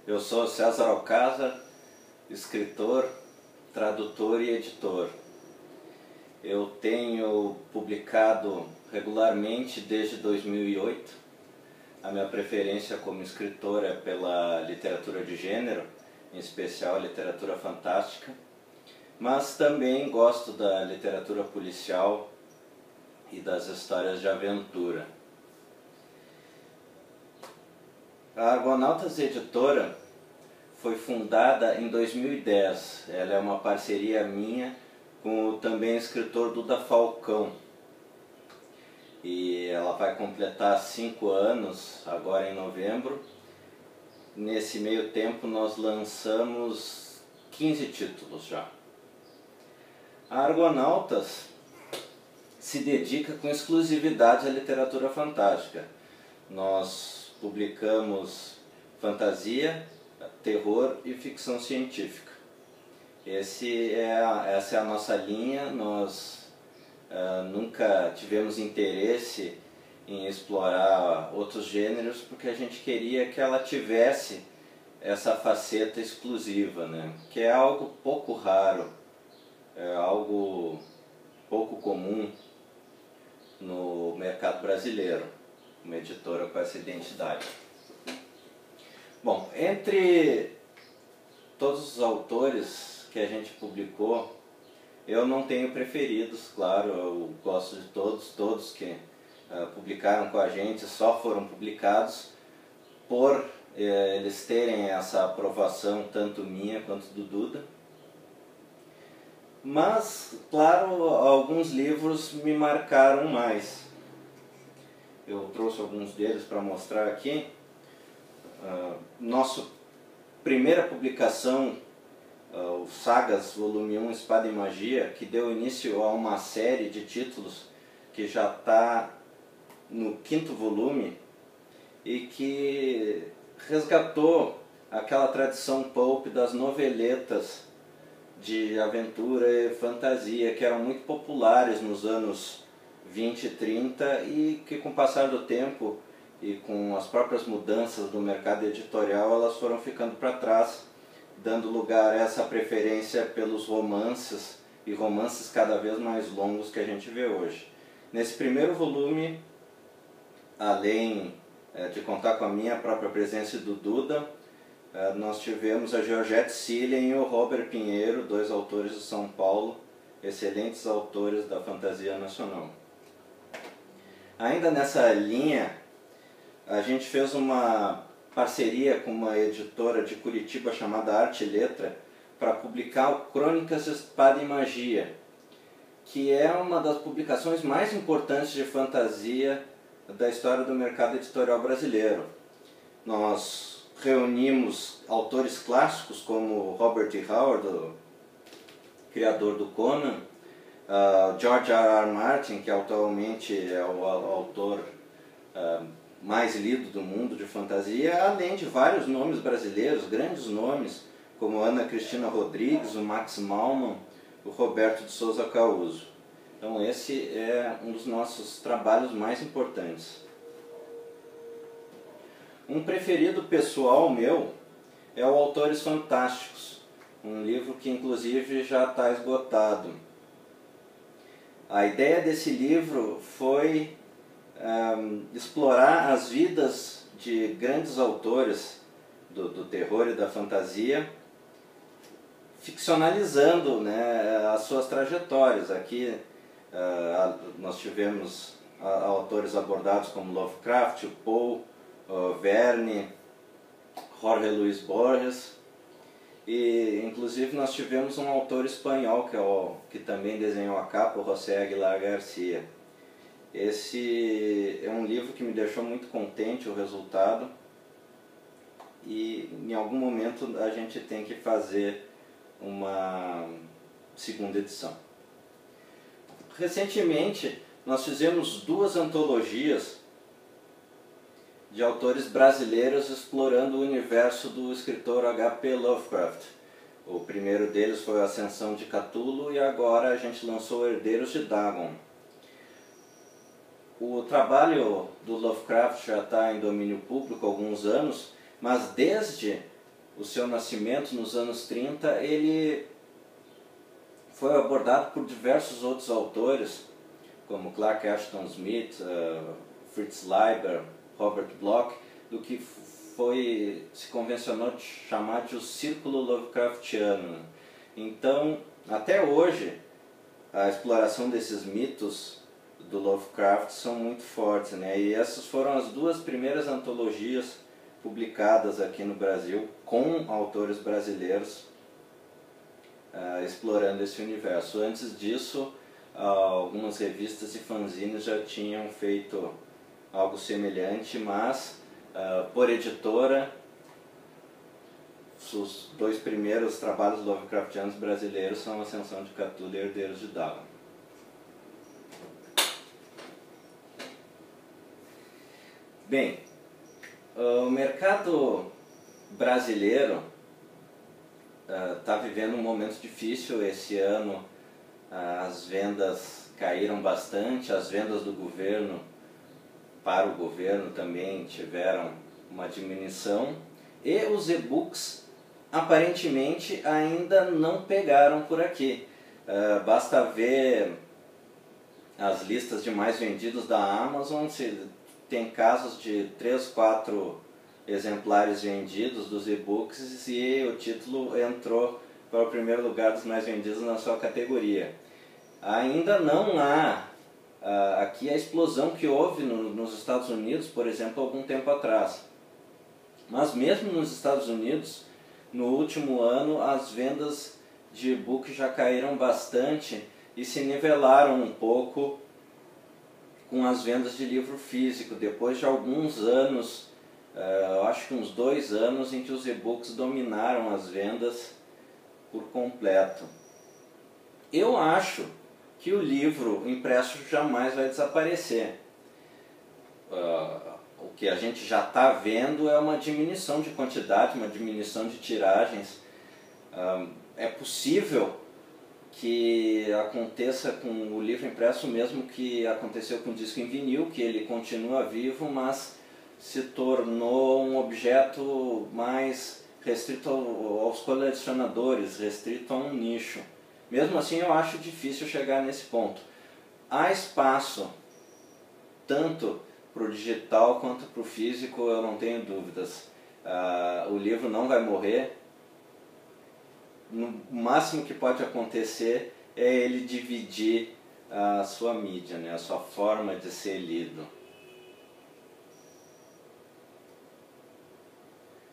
Eu sou César Alcázar, escritor, tradutor e editor. Eu tenho publicado regularmente desde 2008. A minha preferência como escritor é pela literatura de gênero, em especial a literatura fantástica, mas também gosto da literatura policial e das histórias de aventura. A Argonautas Editora foi fundada em 2010. Ela é uma parceria minha com o também escritor Duda Falcão. E ela vai completar 5 anos agora em novembro. Nesse meio tempo nós lançamos 15 títulos já. A Argonautas se dedica com exclusividade à literatura fantástica. Nós publicamos fantasia, terror e ficção científica. Essa é a nossa linha. Nós nunca tivemos interesse em explorar outros gêneros, porque a gente queria que ela tivesse essa faceta exclusiva, né? Que é algo pouco raro, é algo pouco comum no mercado brasileiro, uma editora com essa identidade. Bom, entre todos os autores que a gente publicou, eu não tenho preferidos, claro, eu gosto de todos que publicaram com a gente só foram publicados por eles terem essa aprovação, tanto minha quanto do Duda. Mas, claro, alguns livros me marcaram mais. Eu trouxe alguns deles para mostrar aqui. Nossa primeira publicação, o Sagas Volume 1, Espada e Magia, que deu início a uma série de títulos que já está no 5º volume e que resgatou aquela tradição pulp das noveletas de aventura e fantasia que eram muito populares nos anos 20 e 30 e que, com o passar do tempo e com as próprias mudanças do mercado editorial, elas foram ficando para trás, dando lugar a essa preferência pelos romances, e romances cada vez mais longos que a gente vê hoje. Nesse primeiro volume, além de contar com a minha própria presença e do Duda, nós tivemos a Georgette Cillian e o Robert Pinheiro, 2 autores de São Paulo, excelentes autores da fantasia nacional. Ainda nessa linha, a gente fez uma parceria com uma editora de Curitiba chamada Arte e Letra para publicar o Crônicas de Espada e Magia, que é uma das publicações mais importantes de fantasia da história do mercado editorial brasileiro. Nós reunimos autores clássicos como Robert E. Howard, o criador do Conan, George R. R. Martin, que atualmente é o autor mais lido do mundo de fantasia, além de vários nomes brasileiros, grandes nomes, como Ana Cristina Rodrigues, o Max Malman, o Roberto de Souza Causo. Então esse é um dos nossos trabalhos mais importantes. Um preferido pessoal meu é o Autores Fantásticos, um livro que inclusive já está esgotado. A ideia desse livro foi explorar as vidas de grandes autores do terror e da fantasia, ficcionalizando, né, as suas trajetórias. Aqui nós tivemos autores abordados como Lovecraft, Poe, Verne, Jorge Luis Borges, e inclusive nós tivemos um autor espanhol que também desenhou a capa, o José Aguilar Garcia. Esse é um livro que me deixou muito contente, o resultado, e em algum momento a gente tem que fazer uma segunda edição. Recentemente nós fizemos 2 antologias de autores brasileiros explorando o universo do escritor H.P. Lovecraft. O primeiro deles foi a Ascensão de Cthulhu e agora a gente lançou Herdeiros de Dagon. O trabalho do Lovecraft já está em domínio público há alguns anos, mas desde o seu nascimento nos anos 30, ele foi abordado por diversos outros autores, como Clark Ashton Smith, Fritz Leiber, Robert Bloch, do que se convencionou de chamar de o círculo Lovecraftiano. Então, até hoje, a exploração desses mitos do Lovecraft são muito fortes, né? E essas foram as duas primeiras antologias publicadas aqui no Brasil com autores brasileiros explorando esse universo. Antes disso, algumas revistas e fanzines já tinham feito algo semelhante, mas por editora, os dois primeiros trabalhos Lovecraftianos brasileiros são Ascensão de Cthulhu e Herdeiros de Dagon. Bem, o mercado brasileiro está vivendo um momento difícil. Esse ano as vendas caíram bastante, as vendas do governo para o governo também tiveram uma diminuição, e os e-books aparentemente ainda não pegaram por aqui. Basta ver as listas de mais vendidos da Amazon, tem casos de 3, 4 exemplares vendidos dos e-books e o título entrou para o primeiro lugar dos mais vendidos na sua categoria. Ainda não há aqui a explosão que houve nos Estados Unidos, por exemplo, algum tempo atrás. Mas mesmo nos Estados Unidos, no último ano, as vendas de e-book já caíram bastante e se nivelaram um pouco com as vendas de livro físico, depois de alguns anos, eu acho que uns 2 anos, em que os e-books dominaram as vendas por completo. Eu acho que o livro impresso jamais vai desaparecer. O que a gente já está vendo é uma diminuição de quantidade, uma diminuição de tiragens. É possível que aconteça com o livro impresso o mesmo que aconteceu com o disco em vinil, que ele continua vivo, mas se tornou um objeto mais restrito aos colecionadores, restrito a um nicho. Mesmo assim, eu acho difícil chegar nesse ponto. Há espaço tanto para o digital quanto para o físico, eu não tenho dúvidas. O livro não vai morrer. No máximo que pode acontecer é ele dividir a sua mídia, né, a sua forma de ser lido.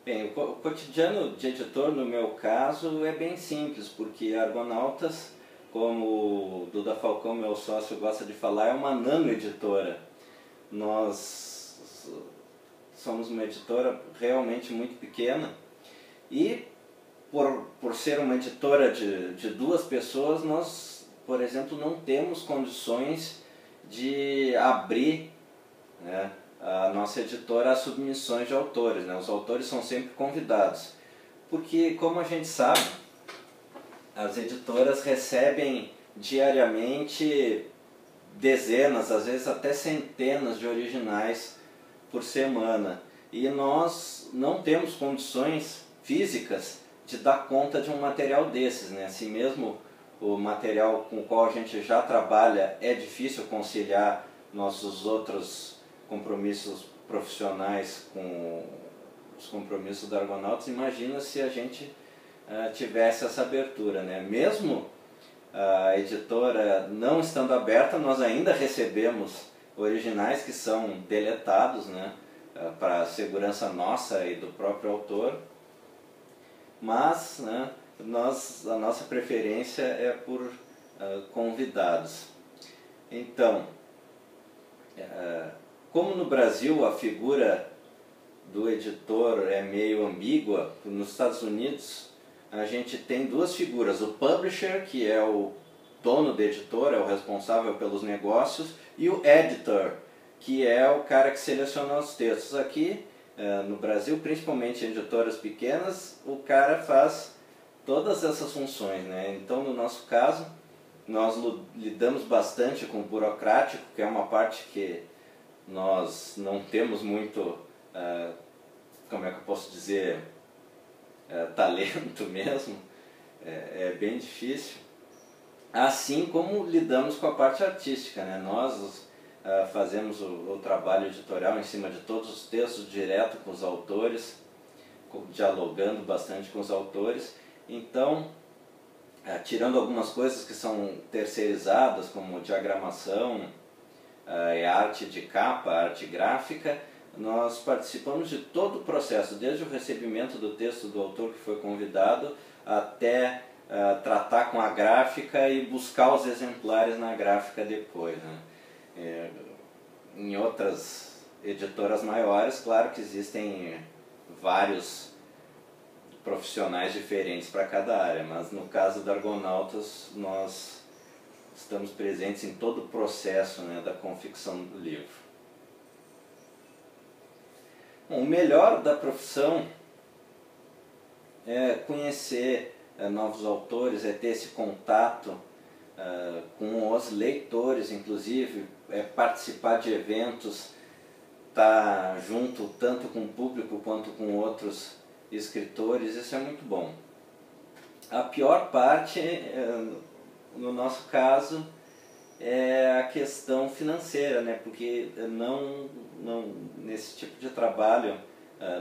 Bem, o cotidiano de editor, no meu caso, é bem simples, porque Argonautas, como o Duda Falcão, meu sócio, gosta de falar, é uma nano-editora. Nós somos uma editora realmente muito pequena e, por ser uma editora de 2 pessoas, nós, por exemplo, não temos condições de abrir, né, a nossa editora a submissões de autores, né? Os autores são sempre convidados, porque, como a gente sabe, as editoras recebem diariamente dezenas, às vezes até centenas de originais por semana, e nós não temos condições físicas de dar conta de um material desses, né? Assim mesmo, o material com o qual a gente já trabalha é difícil conciliar nossos outros compromissos profissionais com os compromissos da Argonautas. Imagina se a gente tivesse essa abertura, né? Mesmo a editora não estando aberta, nós ainda recebemos originais que são deletados, né, para segurança nossa e do próprio autor, mas, né, a nossa preferência é por convidados. Então, como no Brasil a figura do editor é meio ambígua, nos Estados Unidos a gente tem 2 figuras: o publisher, que é o dono da editora, é o responsável pelos negócios, e o editor, que é o cara que seleciona os textos. Aqui no Brasil, principalmente em editoras pequenas, o cara faz todas essas funções, né? Então, no nosso caso, nós lidamos bastante com o burocrático, que é uma parte que nós não temos muito, como é que eu posso dizer, talento mesmo, é bem difícil. Assim como lidamos com a parte artística, né? Nós fazemos o trabalho editorial em cima de todos os textos, direto com os autores, dialogando bastante com os autores. Então, tirando algumas coisas que são terceirizadas, como diagramação, arte de capa, arte gráfica, nós participamos de todo o processo, desde o recebimento do texto do autor que foi convidado, até tratar com a gráfica e buscar os exemplares na gráfica depois, né? Em outras editoras maiores, claro que existem vários profissionais diferentes para cada área, mas no caso da Argonautas nós estamos presentes em todo o processo, né, da confecção do livro. Bom, o melhor da profissão é conhecer novos autores, é ter esse contato com os leitores, inclusive, participar de eventos, estar junto tanto com o público quanto com outros escritores, isso é muito bom. A pior parte, no nosso caso, é a questão financeira, né? Porque nesse tipo de trabalho,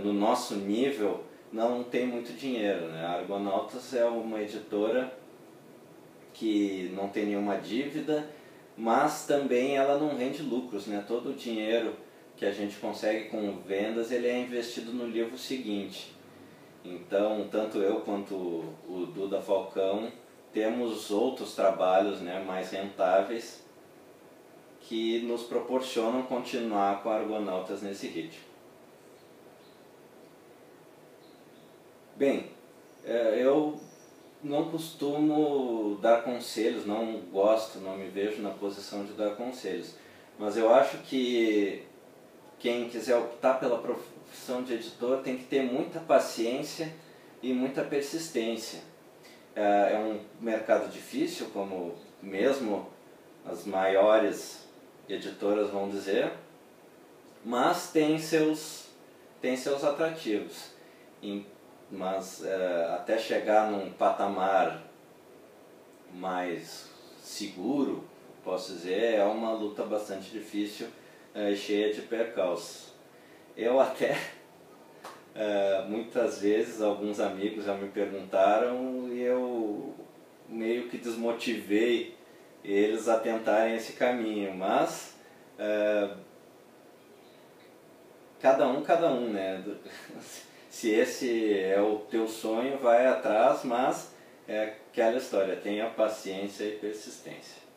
no nosso nível, não tem muito dinheiro, né? A Argonautas é uma editora que não tem nenhuma dívida, mas também ela não rende lucros, né? Todo o dinheiro que a gente consegue com vendas, ele é investido no livro seguinte. Então, tanto eu quanto o Duda Falcão temos outros trabalhos, né, mais rentáveis que nos proporcionam continuar com a Argonautas nesse ritmo. Bem, eu não costumo dar conselhos, não gosto, não me vejo na posição de dar conselhos, mas eu acho que quem quiser optar pela profissão de editor tem que ter muita paciência e muita persistência. É um mercado difícil, como mesmo as maiores editoras vão dizer, mas tem seus atrativos. Mas até chegar num patamar mais seguro, posso dizer, é uma luta bastante difícil, cheia de percalços. Eu até, muitas vezes, alguns amigos já me perguntaram e eu meio que desmotivei eles a tentarem esse caminho, mas cada um, né? Se esse é o teu sonho, vai atrás, mas é aquela história, tenha paciência e persistência.